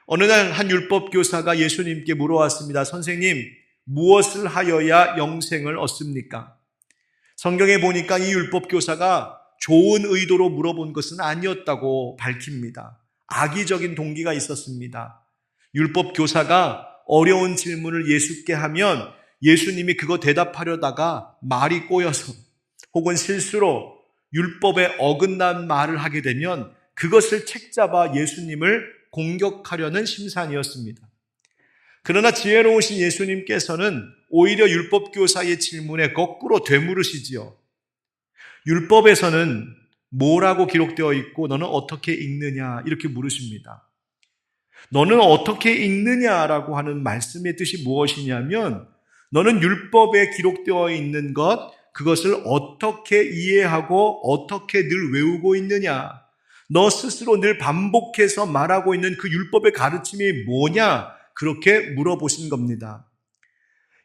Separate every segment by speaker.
Speaker 1: 어느 날 한 율법 교사가 예수님께 물어왔습니다. 선생님, 무엇을 하여야 영생을 얻습니까? 성경에 보니까 이 율법 교사가 좋은 의도로 물어본 것은 아니었다고 밝힙니다. 악의적인 동기가 있었습니다. 율법 교사가 어려운 질문을 예수께 하면 예수님이 그거 대답하려다가 말이 꼬여서 혹은 실수로 율법에 어긋난 말을 하게 되면 그것을 책잡아 예수님을 공격하려는 심산이었습니다. 그러나 지혜로우신 예수님께서는 오히려 율법 교사의 질문에 거꾸로 되물으시지요. 율법에서는 뭐라고 기록되어 있고 너는 어떻게 읽느냐 이렇게 물으십니다. 너는 어떻게 읽느냐라고 하는 말씀의 뜻이 무엇이냐면 너는 율법에 기록되어 있는 그것을 어떻게 이해하고 어떻게 늘 외우고 있느냐, 너 스스로 늘 반복해서 말하고 있는 그 율법의 가르침이 뭐냐, 그렇게 물어보신 겁니다.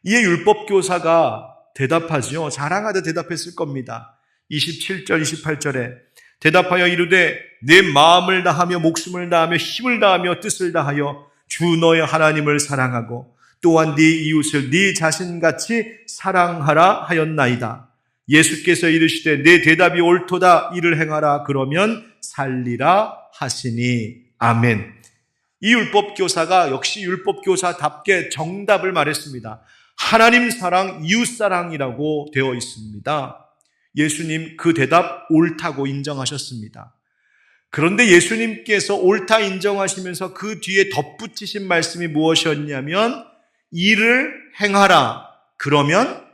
Speaker 1: 이에 율법 교사가 대답하죠. 자랑하듯 대답했을 겁니다. 27절, 28절에 대답하여 이르되 내 마음을 다하며 목숨을 다하며 힘을 다하며 뜻을 다하여 주 너의 하나님을 사랑하고 또한 네 이웃을 네 자신같이 사랑하라 하였나이다. 예수께서 이르시되 내 대답이 옳도다. 이를 행하라. 그러면 살리라 하시니. 아멘. 이 율법교사가 역시 율법교사답게 정답을 말했습니다. 하나님 사랑, 이웃 사랑이라고 되어 있습니다. 예수님 그 대답 옳다고 인정하셨습니다. 그런데 예수님께서 옳다 인정하시면서 그 뒤에 덧붙이신 말씀이 무엇이었냐면 이를 행하라. 그러면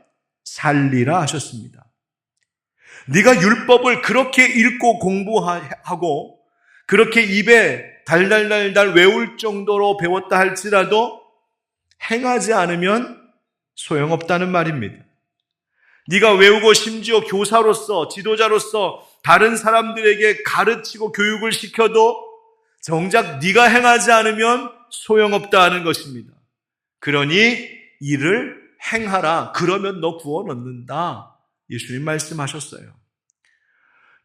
Speaker 1: 살리라 하셨습니다. 네가 율법을 그렇게 읽고 공부하고 그렇게 입에 달달달달 외울 정도로 배웠다 할지라도 행하지 않으면 소용없다는 말입니다. 네가 외우고 심지어 교사로서 지도자로서 다른 사람들에게 가르치고 교육을 시켜도 정작 네가 행하지 않으면 소용없다는 것입니다. 그러니 이를 행하라. 그러면 너 구원 얻는다. 예수님 말씀하셨어요.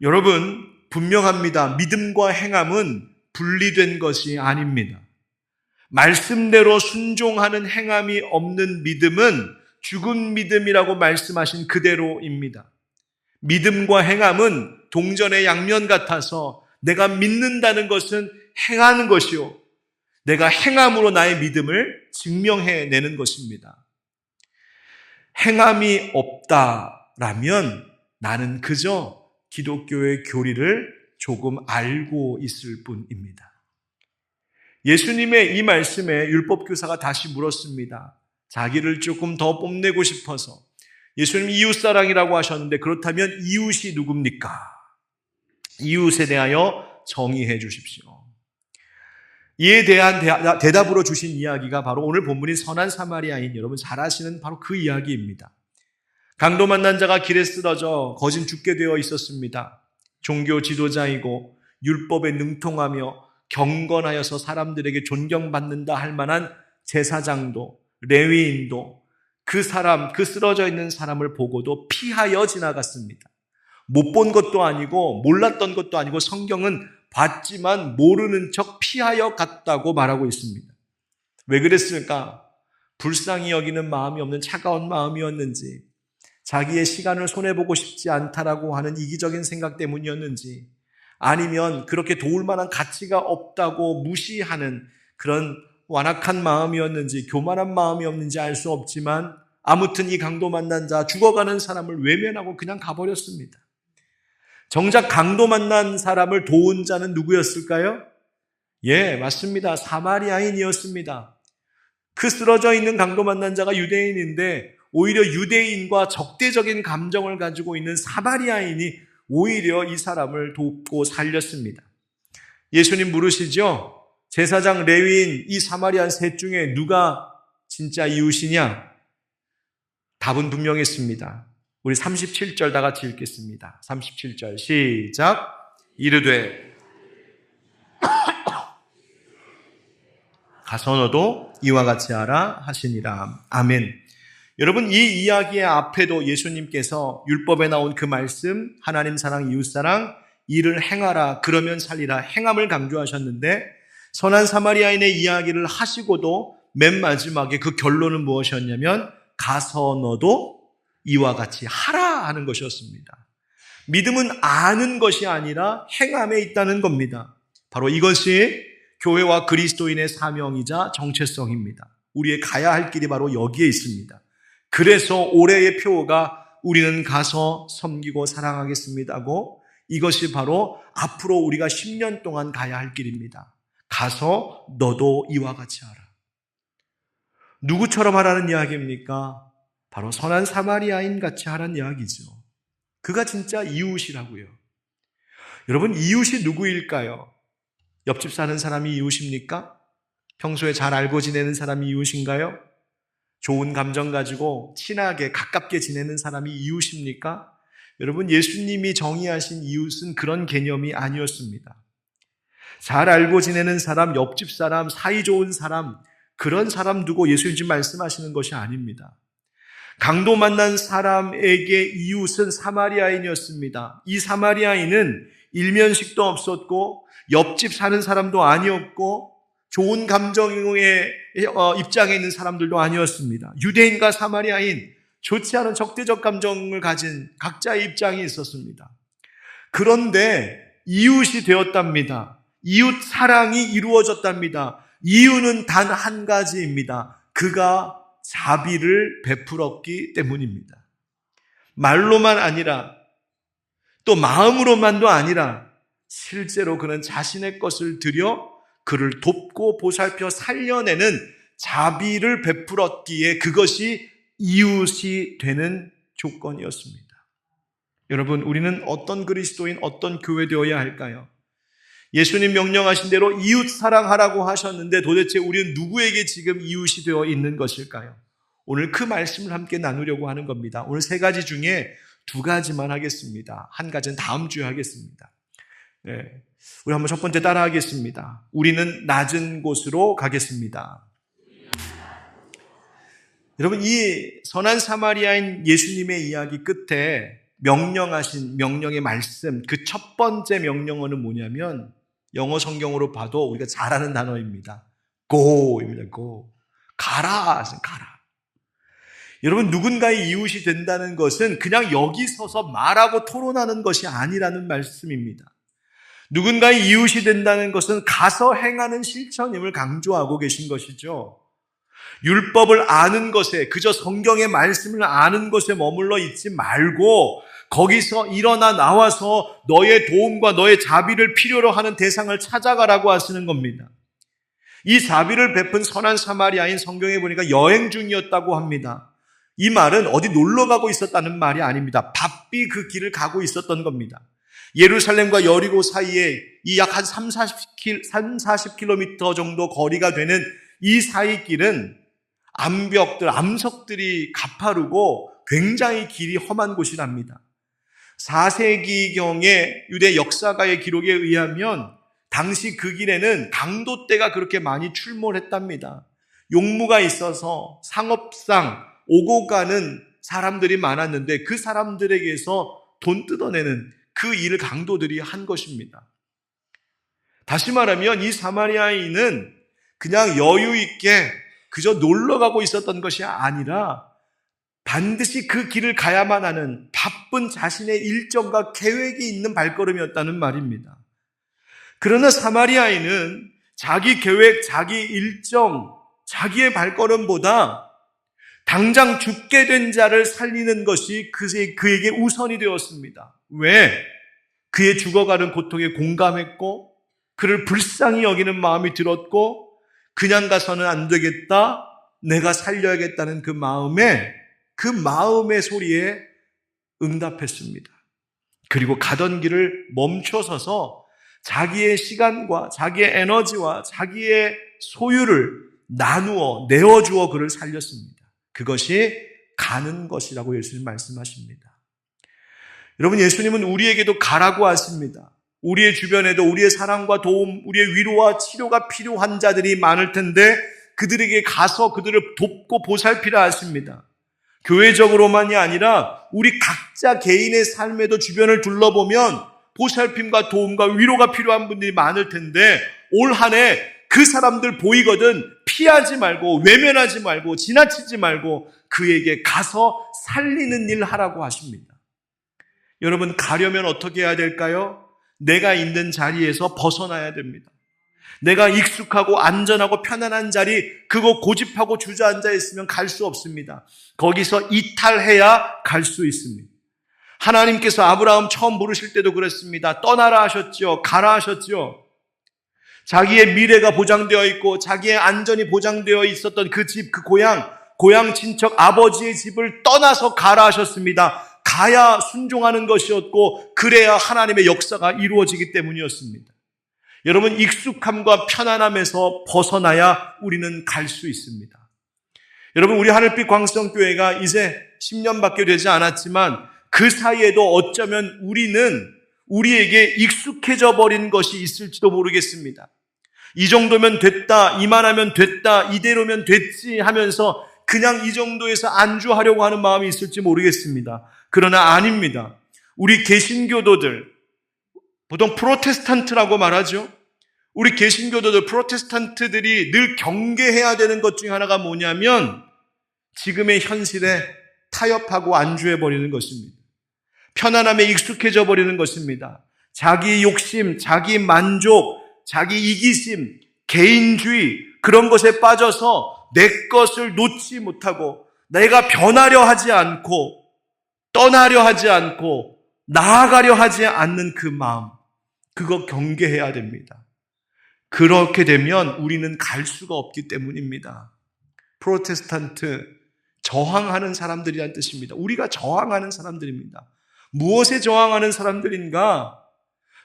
Speaker 1: 여러분, 분명합니다. 믿음과 행함은 분리된 것이 아닙니다. 말씀대로 순종하는 행함이 없는 믿음은 죽은 믿음이라고 말씀하신 그대로입니다. 믿음과 행함은 동전의 양면 같아서 내가 믿는다는 것은 행하는 것이요, 내가 행함으로 나의 믿음을 증명해내는 것입니다. 행함이 없다라면 나는 그저 기독교의 교리를 조금 알고 있을 뿐입니다. 예수님의 이 말씀에 율법교사가 다시 물었습니다. 자기를 조금 더 뽐내고 싶어서 예수님이 이웃사랑이라고 하셨는데 그렇다면 이웃이 누굽니까? 이웃에 대하여 정의해 주십시오. 이에 대한 대답으로 주신 이야기가 바로 오늘 본문인 선한 사마리아인, 여러분 잘 아시는 바로 그 이야기입니다. 강도 만난 자가 길에 쓰러져 거진 죽게 되어 있었습니다. 종교 지도자이고 율법에 능통하며 경건하여서 사람들에게 존경받는다 할 만한 제사장도 레위인도 그 쓰러져 있는 사람을 보고도 피하여 지나갔습니다. 못 본 것도 아니고 몰랐던 것도 아니고 성경은 봤지만 모르는 척 피하여 갔다고 말하고 있습니다. 왜 그랬을까? 불쌍히 여기는 마음이 없는 차가운 마음이었는지, 자기의 시간을 손해보고 싶지 않다라고 하는 이기적인 생각 때문이었는지, 아니면 그렇게 도울 만한 가치가 없다고 무시하는 그런 완악한 마음이었는지, 교만한 마음이었는지 알 수 없지만 아무튼 이 강도 만난 자, 죽어가는 사람을 외면하고 그냥 가버렸습니다. 정작 강도 만난 사람을 도운 자는 누구였을까요? 예, 맞습니다. 사마리아인이었습니다. 그 쓰러져 있는 강도 만난 자가 유대인인데 오히려 유대인과 적대적인 감정을 가지고 있는 사마리아인이 오히려 이 사람을 돕고 살렸습니다. 예수님 물으시죠? 제사장, 레위인, 이 사마리안 셋 중에 누가 진짜 이웃이냐? 답은 분명했습니다. 우리 37절 다 같이 읽겠습니다. 37절 시작. 이르되 가서 너도 이와 같이 하라 하시니라. 아멘. 여러분, 이 이야기의 앞에도 예수님께서 율법에 나온 그 말씀, 하나님 사랑, 이웃 사랑, 이를 행하라, 그러면 살리라, 행함을 강조하셨는데 선한 사마리아인의 이야기를 하시고도 맨 마지막에 그 결론은 무엇이었냐면 가서 너도 이와 같이 하라 하는 것이었습니다. 믿음은 아는 것이 아니라 행함에 있다는 겁니다. 바로 이것이 교회와 그리스도인의 사명이자 정체성입니다. 우리의 가야 할 길이 바로 여기에 있습니다. 그래서 올해의 표어가 우리는 가서 섬기고 사랑하겠습니다고, 이것이 바로 앞으로 우리가 10년 동안 가야 할 길입니다. 가서 너도 이와 같이 하라. 누구처럼 하라는 이야기입니까? 바로 선한 사마리아인 같이 하라는 이야기죠. 그가 진짜 이웃이라고요. 여러분, 이웃이 누구일까요? 옆집 사는 사람이 이웃입니까? 평소에 잘 알고 지내는 사람이 이웃인가요? 좋은 감정 가지고 친하게 가깝게 지내는 사람이 이웃입니까? 여러분, 예수님이 정의하신 이웃은 그런 개념이 아니었습니다. 잘 알고 지내는 사람, 옆집 사람, 사이 좋은 사람, 그런 사람 두고 예수님 지금 말씀하시는 것이 아닙니다. 강도 만난 사람에게 이웃은 사마리아인이었습니다. 이 사마리아인은 일면식도 없었고 옆집 사는 사람도 아니었고 좋은 감정의 입장에 있는 사람들도 아니었습니다. 유대인과 사마리아인, 좋지 않은 적대적 감정을 가진 각자의 입장이 있었습니다. 그런데 이웃이 되었답니다. 이웃 사랑이 이루어졌답니다. 이유는 단 한 가지입니다. 그가 자비를 베풀었기 때문입니다. 말로만 아니라 또 마음으로만도 아니라 실제로 그는 자신의 것을 들여 그를 돕고 보살펴 살려내는 자비를 베풀었기에 그것이 이웃이 되는 조건이었습니다. 여러분, 우리는 어떤 그리스도인, 어떤 교회 되어야 할까요? 예수님 명령하신 대로 이웃 사랑하라고 하셨는데 도대체 우리는 누구에게 지금 이웃이 되어 있는 것일까요? 오늘 그 말씀을 함께 나누려고 하는 겁니다. 오늘 3가지 중에 2가지만 하겠습니다. 한 가지는 다음 주에 하겠습니다. 네. 우리 한번 첫 번째 따라 하겠습니다. 우리는 낮은 곳으로 가겠습니다. 여러분, 이 선한 사마리아인 예수님의 이야기 끝에 명령하신 명령의 말씀, 그 첫 번째 명령어는 뭐냐면 영어 성경으로 봐도 우리가 잘 아는 단어입니다. go입니다. go. 가라. 가라. 여러분, 누군가의 이웃이 된다는 것은 그냥 여기 서서 말하고 토론하는 것이 아니라는 말씀입니다. 누군가의 이웃이 된다는 것은 가서 행하는 실천임을 강조하고 계신 것이죠. 율법을 아는 것에, 그저 성경의 말씀을 아는 것에 머물러 있지 말고 거기서 일어나 나와서 너의 도움과 너의 자비를 필요로 하는 대상을 찾아가라고 하시는 겁니다. 이 자비를 베푼 선한 사마리아인, 성경에 보니까 여행 중이었다고 합니다. 이 말은 어디 놀러 가고 있었다는 말이 아닙니다. 바삐 그 길을 가고 있었던 겁니다. 예루살렘과 여리고 사이에 이 약 한 40km 정도 거리가 되는 이 사이 길은 암석들이 가파르고 굉장히 길이 험한 곳이랍니다. 4세기경의 유대 역사가의 기록에 의하면 당시 그 길에는 강도떼가 그렇게 많이 출몰했답니다. 용무가 있어서 상업상 오고 가는 사람들이 많았는데 그 사람들에게서 돈 뜯어내는 그 일을 강도들이 한 것입니다. 다시 말하면 이 사마리아인은 그냥 여유 있게 그저 놀러 가고 있었던 것이 아니라 반드시 그 길을 가야만 하는 바쁜 자신의 일정과 계획이 있는 발걸음이었다는 말입니다. 그러나 사마리아인은 자기 계획, 자기 일정, 자기의 발걸음보다 당장 죽게 된 자를 살리는 것이 그에게 우선이 되었습니다. 왜? 그의 죽어가는 고통에 공감했고 그를 불쌍히 여기는 마음이 들었고 그냥 가서는 안 되겠다, 내가 살려야겠다는 그 마음의 소리에 응답했습니다. 그리고 가던 길을 멈춰서서 자기의 시간과 자기의 에너지와 자기의 소유를 나누어 내어주어 그를 살렸습니다. 그것이 가는 것이라고 예수님 말씀하십니다. 여러분, 예수님은 우리에게도 가라고 하십니다. 우리의 주변에도 우리의 사랑과 도움, 우리의 위로와 치료가 필요한 자들이 많을 텐데 그들에게 가서 그들을 돕고 보살피라 하십니다. 교회적으로만이 아니라 우리 각자 개인의 삶에도 주변을 둘러보면 보살핌과 도움과 위로가 필요한 분들이 많을 텐데 올 한 해 그 그 사람들 보이거든 피하지 말고 외면하지 말고 지나치지 말고 그에게 가서 살리는 일 하라고 하십니다. 여러분, 가려면 어떻게 해야 될까요? 내가 있는 자리에서 벗어나야 됩니다. 내가 익숙하고 안전하고 편안한 자리, 그거 고집하고 주저앉아 있으면 갈 수 없습니다. 거기서 이탈해야 갈 수 있습니다. 하나님께서 아브라함 처음 부르실 때도 그랬습니다. 떠나라 하셨죠. 가라 하셨죠. 자기의 미래가 보장되어 있고 자기의 안전이 보장되어 있었던 그 집, 그 고향 친척 아버지의 집을 떠나서 가라 하셨습니다. 가야 순종하는 것이었고 그래야 하나님의 역사가 이루어지기 때문이었습니다. 여러분, 익숙함과 편안함에서 벗어나야 우리는 갈 수 있습니다. 여러분, 우리 하늘빛 광성교회가 이제 10년밖에 되지 않았지만 그 사이에도 어쩌면 우리에게 익숙해져 버린 것이 있을지도 모르겠습니다. 이 정도면 됐다, 이만하면 됐다, 이대로면 됐지 하면서 그냥 이 정도에서 안주하려고 하는 마음이 있을지 모르겠습니다. 그러나 아닙니다. 우리 개신교도들, 보통 프로테스탄트라고 말하죠. 우리 개신교도들, 프로테스탄트들이 늘 경계해야 되는 것 중에 하나가 뭐냐면 지금의 현실에 타협하고 안주해버리는 것입니다. 편안함에 익숙해져 버리는 것입니다. 자기 욕심, 자기 만족, 자기 이기심, 개인주의, 그런 것에 빠져서 내 것을 놓지 못하고 내가 변하려 하지 않고 떠나려 하지 않고 나아가려 하지 않는 그 마음, 그거 경계해야 됩니다. 그렇게 되면 우리는 갈 수가 없기 때문입니다. 프로테스탄트, 저항하는 사람들이란 뜻입니다. 우리가 저항하는 사람들입니다. 무엇에 저항하는 사람들인가?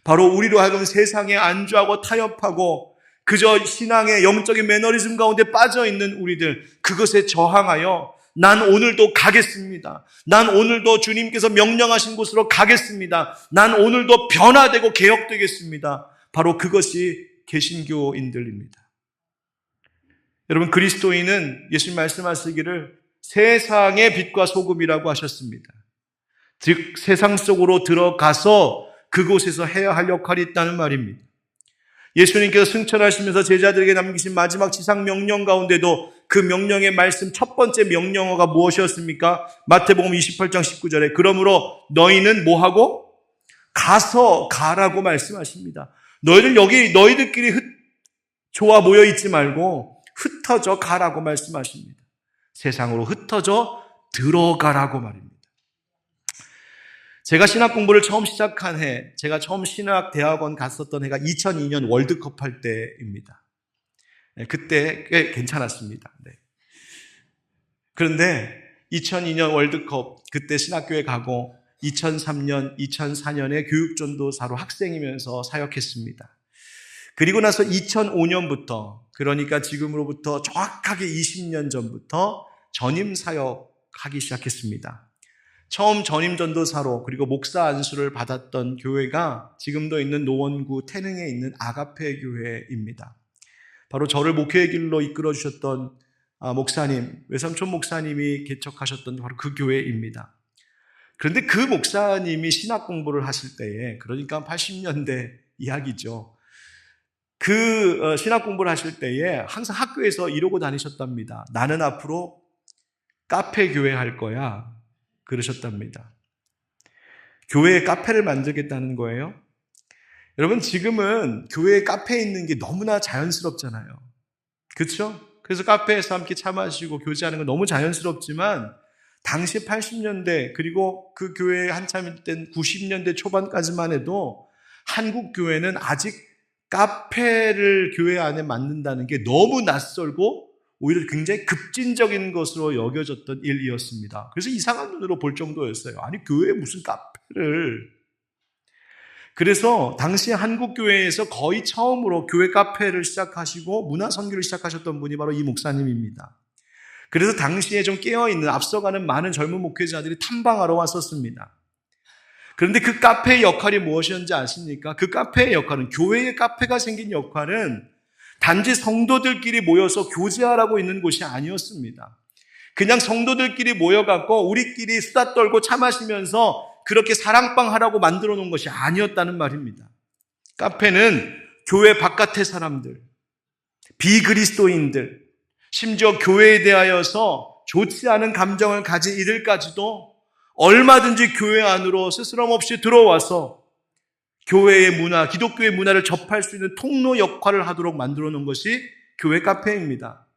Speaker 1: 바로 우리로 하여금 세상에 안주하고 타협하고 그저 신앙의 영적인 매너리즘 가운데 빠져있는 우리들, 그것에 저항하여 난 오늘도 가겠습니다. 난 오늘도 주님께서 명령하신 곳으로 가겠습니다. 난 오늘도 변화되고 개혁되겠습니다. 바로 그것이 개신교인들입니다. 여러분, 그리스도인은 예수님 말씀하시기를 세상의 빛과 소금이라고 하셨습니다. 즉 세상 속으로 들어가서 그곳에서 해야 할 역할이 있다는 말입니다. 예수님께서 승천하시면서 제자들에게 남기신 마지막 지상 명령 가운데도 그 명령의 말씀 첫 번째 명령어가 무엇이었습니까? 마태복음 28장 19절에 그러므로 너희는 뭐하고? 가라고 말씀하십니다. 너희들 여기 너희들끼리 좋아 모여 있지 말고 흩어져 가라고 말씀하십니다. 세상으로 흩어져 들어가라고 말입니다. 제가 신학 공부를 처음 시작한 해, 제가 처음 신학대학원 갔었던 해가 2002년 월드컵 할 때입니다. 그때 꽤 괜찮았습니다. 네. 그런데 2002년 월드컵, 그때 신학교에 가고 2003년, 2004년에 교육전도사로 학생이면서 사역했습니다. 그리고 나서 2005년부터, 그러니까 지금으로부터 정확하게 20년 전부터 전임 사역하기 시작했습니다. 처음 전임 전도사로 그리고 목사 안수를 받았던 교회가 지금도 있는 노원구 태능에 있는 아가페 교회입니다. 바로 저를 목회의 길로 이끌어 주셨던 목사님, 외삼촌 목사님이 개척하셨던 바로 그 교회입니다. 그런데 그 목사님이 신학 공부를 하실 때에, 그러니까 80년대 이야기죠. 그 신학 공부를 하실 때에 항상 학교에서 이러고 다니셨답니다. 나는 앞으로 카페 교회 할 거야. 그러셨답니다. 교회에 카페를 만들겠다는 거예요. 여러분, 지금은 교회에 카페에 있는 게 너무나 자연스럽잖아요. 그렇죠? 그래서 카페에서 함께 차 마시고 교제하는 건 너무 자연스럽지만 당시 80년대 그리고 그 교회에 한참일 땐 90년대 초반까지만 해도 한국 교회는 아직 카페를 교회 안에 만든다는 게 너무 낯설고 오히려 굉장히 급진적인 것으로 여겨졌던 일이었습니다. 그래서 이상한 눈으로 볼 정도였어요. 아니, 교회에 무슨 카페를. 그래서 당시 한국 교회에서 거의 처음으로 교회 카페를 시작하시고 문화 선교를 시작하셨던 분이 바로 이 목사님입니다. 그래서 당시에 좀 깨어있는 앞서가는 많은 젊은 목회자들이 탐방하러 왔었습니다. 그런데 그 카페의 역할이 무엇이었는지 아십니까? 그 카페의 역할은, 교회의 카페가 생긴 역할은 단지 성도들끼리 모여서 교제하라고 있는 곳이 아니었습니다. 그냥 성도들끼리 모여갖고 우리끼리 수다 떨고 차 마시면서 그렇게 사랑방 하라고 만들어 놓은 것이 아니었다는 말입니다. 카페는 교회 바깥의 사람들, 비그리스도인들, 심지어 교회에 대하여서 좋지 않은 감정을 가진 이들까지도 얼마든지 교회 안으로 스스럼 없이 들어와서 교회의 문화, 기독교의 문화를 접할 수 있는 통로 역할을 하도록 만들어 놓은 것이 교회 카페입니다.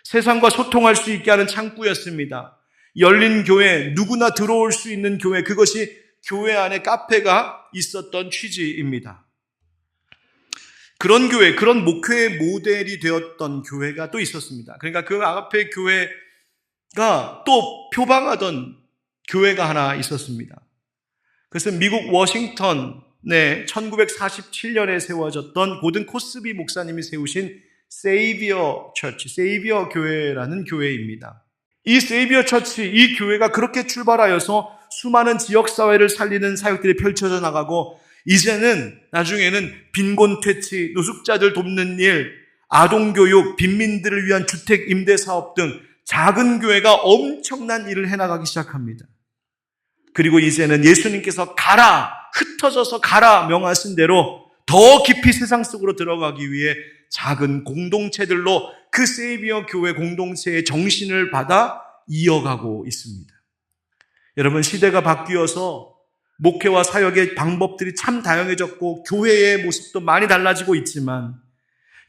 Speaker 1: 세상과 소통할 수 있게 하는 창구였습니다. 열린 교회, 누구나 들어올 수 있는 교회, 그것이 교회 안에 카페가 있었던 취지입니다. 그런 교회, 그런 목회의 모델이 되었던 교회가 또 있었습니다. 그러니까 그 앞에 교회가 또 표방하던 교회가 하나 있었습니다. 그것은 미국 워싱턴에 1947년에 세워졌던 고든 코스비 목사님이 세우신 세이비어 처치, 세이비어 교회라는 교회입니다. 이 세이비어 처치, 이 교회가 그렇게 출발하여서 수많은 지역사회를 살리는 사역들이 펼쳐져 나가고 이제는 나중에는 빈곤 퇴치, 노숙자들 돕는 일, 아동교육, 빈민들을 위한 주택 임대사업 등 작은 교회가 엄청난 일을 해나가기 시작합니다. 그리고 이제는 예수님께서 가라, 흩어져서 가라 명하신 대로 더 깊이 세상 속으로 들어가기 위해 작은 공동체들로 그 세이비어 교회 공동체의 정신을 받아 이어가고 있습니다. 여러분, 시대가 바뀌어서 목회와 사역의 방법들이 참 다양해졌고 교회의 모습도 많이 달라지고 있지만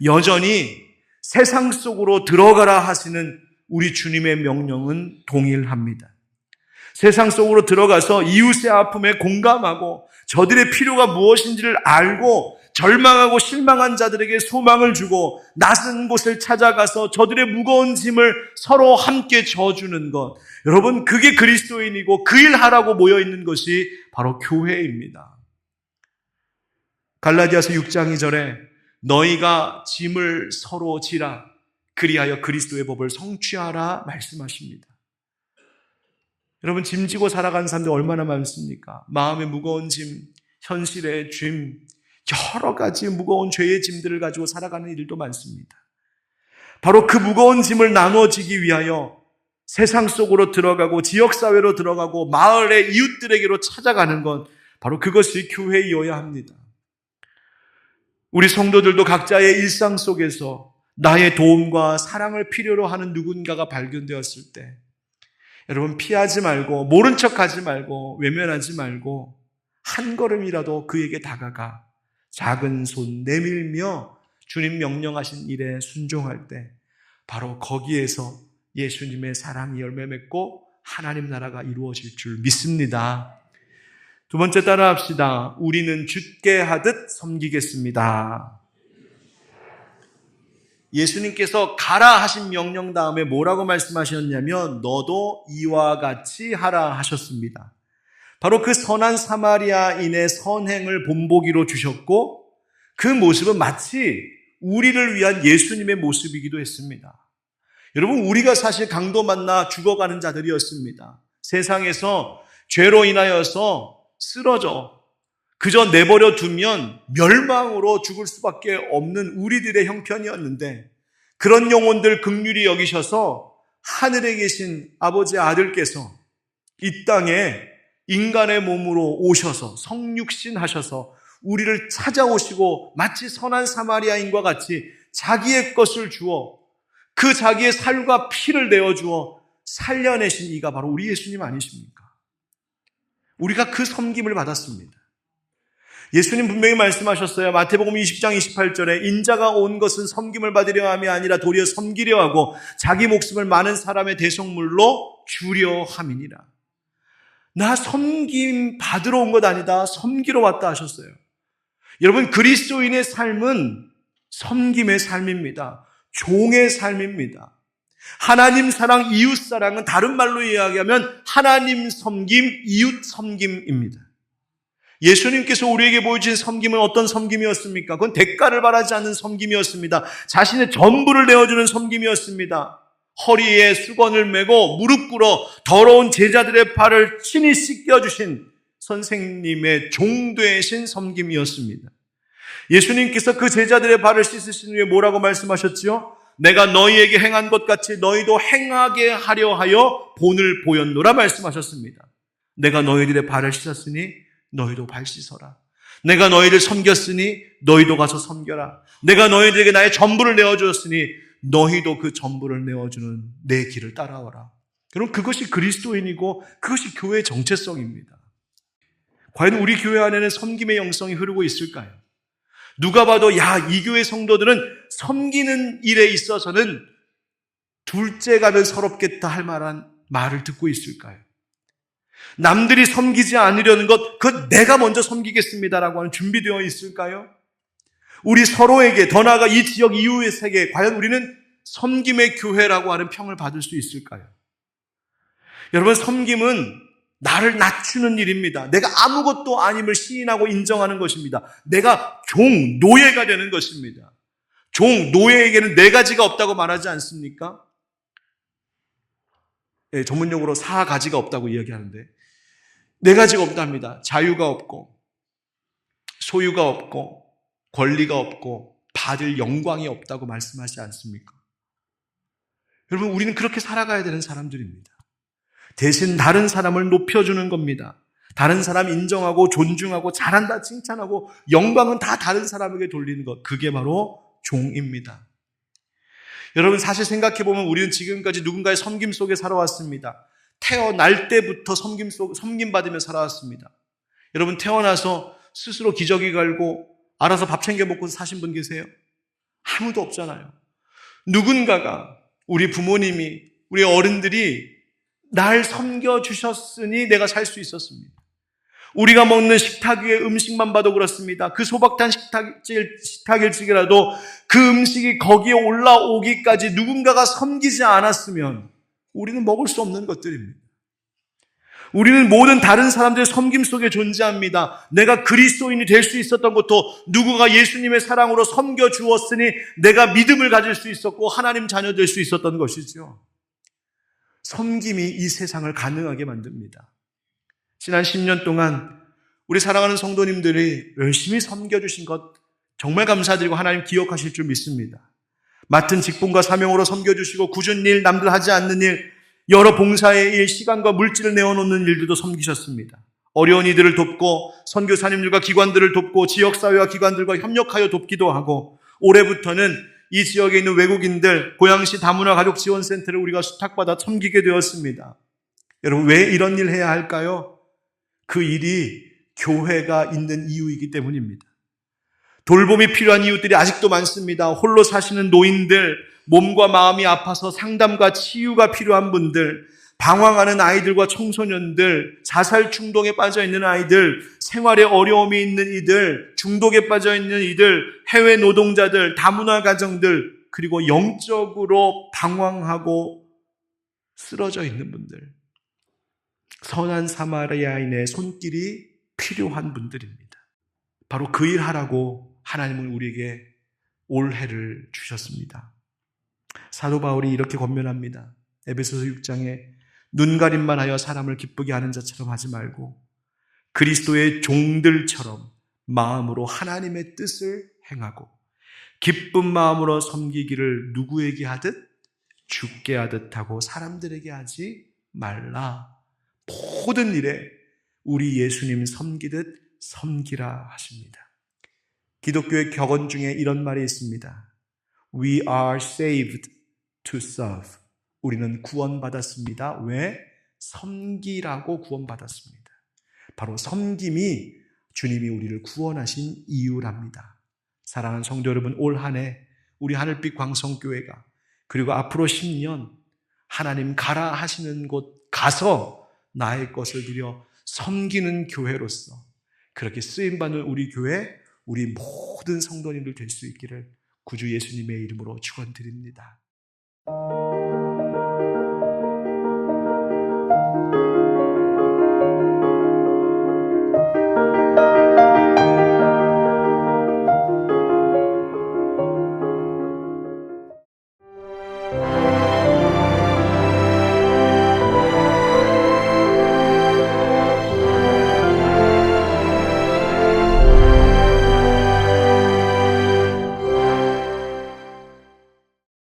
Speaker 1: 여전히 세상 속으로 들어가라 하시는 우리 주님의 명령은 동일합니다. 세상 속으로 들어가서 이웃의 아픔에 공감하고 저들의 필요가 무엇인지를 알고 절망하고 실망한 자들에게 소망을 주고 낯선 곳을 찾아가서 저들의 무거운 짐을 서로 함께 져주는 것. 여러분, 그게 그리스도인이고 그 일 하라고 모여있는 것이 바로 교회입니다. 갈라디아서 6장 2절에 너희가 짐을 서로 지라 그리하여 그리스도의 법을 성취하라 말씀하십니다. 여러분, 짐 지고 살아가는 사람들 얼마나 많습니까? 마음의 무거운 짐, 현실의 짐, 여러 가지 무거운 죄의 짐들을 가지고 살아가는 일도 많습니다. 바로 그 무거운 짐을 나눠지기 위하여 세상 속으로 들어가고 지역사회로 들어가고 마을의 이웃들에게로 찾아가는 것, 바로 그것이 교회이어야 합니다. 우리 성도들도 각자의 일상 속에서 나의 도움과 사랑을 필요로 하는 누군가가 발견되었을 때 여러분, 피하지 말고 모른 척하지 말고 외면하지 말고 한 걸음이라도 그에게 다가가 작은 손 내밀며 주님 명령하신 일에 순종할 때 바로 거기에서 예수님의 사랑이 열매 맺고 하나님 나라가 이루어질 줄 믿습니다. 두 번째 따라합시다. 우리는 주께 하듯 섬기겠습니다. 예수님께서 가라 하신 명령 다음에 뭐라고 말씀하셨냐면 너도 이와 같이 하라 하셨습니다. 바로 그 선한 사마리아인의 선행을 본보기로 주셨고 그 모습은 마치 우리를 위한 예수님의 모습이기도 했습니다. 여러분, 우리가 사실 강도 만나 죽어가는 자들이었습니다. 세상에서 죄로 인하여서 쓰러져 그저 내버려 두면 멸망으로 죽을 수밖에 없는 우리들의 형편이었는데 그런 영혼들 긍휼히 여기셔서 하늘에 계신 아버지의 아들께서 이 땅에 인간의 몸으로 오셔서 성육신 하셔서 우리를 찾아오시고 마치 선한 사마리아인과 같이 자기의 것을 주어 그 자기의 살과 피를 내어주어 살려내신 이가 바로 우리 예수님 아니십니까? 우리가 그 섬김을 받았습니다. 예수님 분명히 말씀하셨어요. 마태복음 20장 28절에 인자가 온 것은 섬김을 받으려 함이 아니라 도리어 섬기려 하고 자기 목숨을 많은 사람의 대속물로 주려 함이니라. 나 섬김 받으러 온 것 아니다. 섬기러 왔다 하셨어요. 여러분, 그리스도인의 삶은 섬김의 삶입니다. 종의 삶입니다. 하나님 사랑, 이웃 사랑은 다른 말로 이야기하면 하나님 섬김, 이웃 섬김입니다. 예수님께서 우리에게 보여주신 섬김은 어떤 섬김이었습니까? 그건 대가를 바라지 않는 섬김이었습니다. 자신의 전부를 내어주는 섬김이었습니다. 허리에 수건을 메고 무릎 꿇어 더러운 제자들의 발을 친히 씻겨주신 선생님의 종되신 섬김이었습니다. 예수님께서 그 제자들의 발을 씻으신 후에 뭐라고 말씀하셨지요? 내가 너희에게 행한 것 같이 너희도 행하게 하려 하여 본을 보였노라 말씀하셨습니다. 내가 너희들의 발을 씻었으니 너희도 발 씻어라. 내가 너희를 섬겼으니 너희도 가서 섬겨라. 내가 너희들에게 나의 전부를 내어주었으니 너희도 그 전부를 내어주는 내 길을 따라와라. 여러분, 그것이 그리스도인이고 그것이 교회의 정체성입니다. 과연 우리 교회 안에는 섬김의 영성이 흐르고 있을까요? 누가 봐도 야, 이 교회 성도들은 섬기는 일에 있어서는 둘째 가면 서럽겠다 할 만한 말을 듣고 있을까요? 남들이 섬기지 않으려는 것, 그것 내가 먼저 섬기겠습니다라고 하는 준비되어 있을까요? 우리 서로에게, 더 나아가 이 지역 이후의 세계, 과연 우리는 섬김의 교회라고 하는 평을 받을 수 있을까요? 여러분, 섬김은 나를 낮추는 일입니다. 내가 아무것도 아님을 시인하고 인정하는 것입니다. 내가 종, 노예가 되는 것입니다. 종, 노예에게는 네 가지가 없다고 말하지 않습니까? 네, 전문용어로 4가지가 없다고 이야기하는데 네 가지가 없답니다. 자유가 없고 소유가 없고 권리가 없고 받을 영광이 없다고 말씀하지 않습니까? 여러분, 우리는 그렇게 살아가야 되는 사람들입니다. 대신 다른 사람을 높여주는 겁니다. 다른 사람 인정하고 존중하고 잘한다 칭찬하고 영광은 다 다른 사람에게 돌리는 것, 그게 바로 종입니다. 여러분, 사실 생각해보면 우리는 지금까지 누군가의 섬김 속에 살아왔습니다. 태어날 때부터 섬김받으며 살아왔습니다. 여러분, 태어나서 스스로 기저귀 갈고 알아서 밥 챙겨 먹고 사신 분 계세요? 아무도 없잖아요. 누군가가, 우리 부모님이, 우리 어른들이 날 섬겨주셨으니 내가 살 수 있었습니다. 우리가 먹는 식탁 위에 음식만 봐도 그렇습니다. 그 소박한 식탁일지라도 그 음식이 거기에 올라오기까지 누군가가 섬기지 않았으면 우리는 먹을 수 없는 것들입니다. 우리는 모든 다른 사람들의 섬김 속에 존재합니다. 내가 그리스도인이 될 수 있었던 것도 누구가 예수님의 사랑으로 섬겨주었으니 내가 믿음을 가질 수 있었고 하나님 자녀 될 수 있었던 것이죠. 섬김이 이 세상을 가능하게 만듭니다. 지난 10년 동안 우리 사랑하는 성도님들이 열심히 섬겨주신 것 정말 감사드리고 하나님 기억하실 줄 믿습니다. 맡은 직분과 사명으로 섬겨주시고 굳은 일, 남들 하지 않는 일, 여러 봉사의 일, 시간과 물질을 내어놓는 일들도 섬기셨습니다. 어려운 이들을 돕고 선교사님들과 기관들을 돕고 지역사회와 기관들과 협력하여 돕기도 하고 올해부터는 이 지역에 있는 외국인들 고양시 다문화 가족 지원센터를 우리가 수탁받아 섬기게 되었습니다. 여러분, 왜 이런 일 해야 할까요? 그 일이 교회가 있는 이유이기 때문입니다. 돌봄이 필요한 이웃들이 아직도 많습니다. 홀로 사시는 노인들, 몸과 마음이 아파서 상담과 치유가 필요한 분들, 방황하는 아이들과 청소년들, 자살 충동에 빠져 있는 아이들, 생활에 어려움이 있는 이들, 중독에 빠져 있는 이들, 해외 노동자들, 다문화 가정들, 그리고 영적으로 방황하고 쓰러져 있는 분들, 선한 사마리아인의 손길이 필요한 분들입니다. 바로 그 일 하라고 하나님은 우리에게 올해를 주셨습니다. 사도 바울이 이렇게 권면합니다. 에베소서 6장에 눈가림만 하여 사람을 기쁘게 하는 자처럼 하지 말고 그리스도의 종들처럼 마음으로 하나님의 뜻을 행하고 기쁜 마음으로 섬기기를 누구에게 하듯 주께 하듯 하고 사람들에게 하지 말라. 모든 일에 우리 예수님 섬기듯 섬기라 하십니다. 기독교의 격언 중에 이런 말이 있습니다. We are saved to serve. 우리는 구원받았습니다. 왜? 섬기라고 구원받았습니다. 바로 섬김이 주님이 우리를 구원하신 이유랍니다. 사랑하는 성도 여러분, 올 한 해 우리 하늘빛 광성교회가 그리고 앞으로 10년 하나님 가라 하시는 곳 가서 나의 것을 드려 섬기는 교회로서 그렇게 쓰임받는 우리 교회, 우리 모든 성도님들 될 수 있기를 구주 예수님의 이름으로 축원드립니다.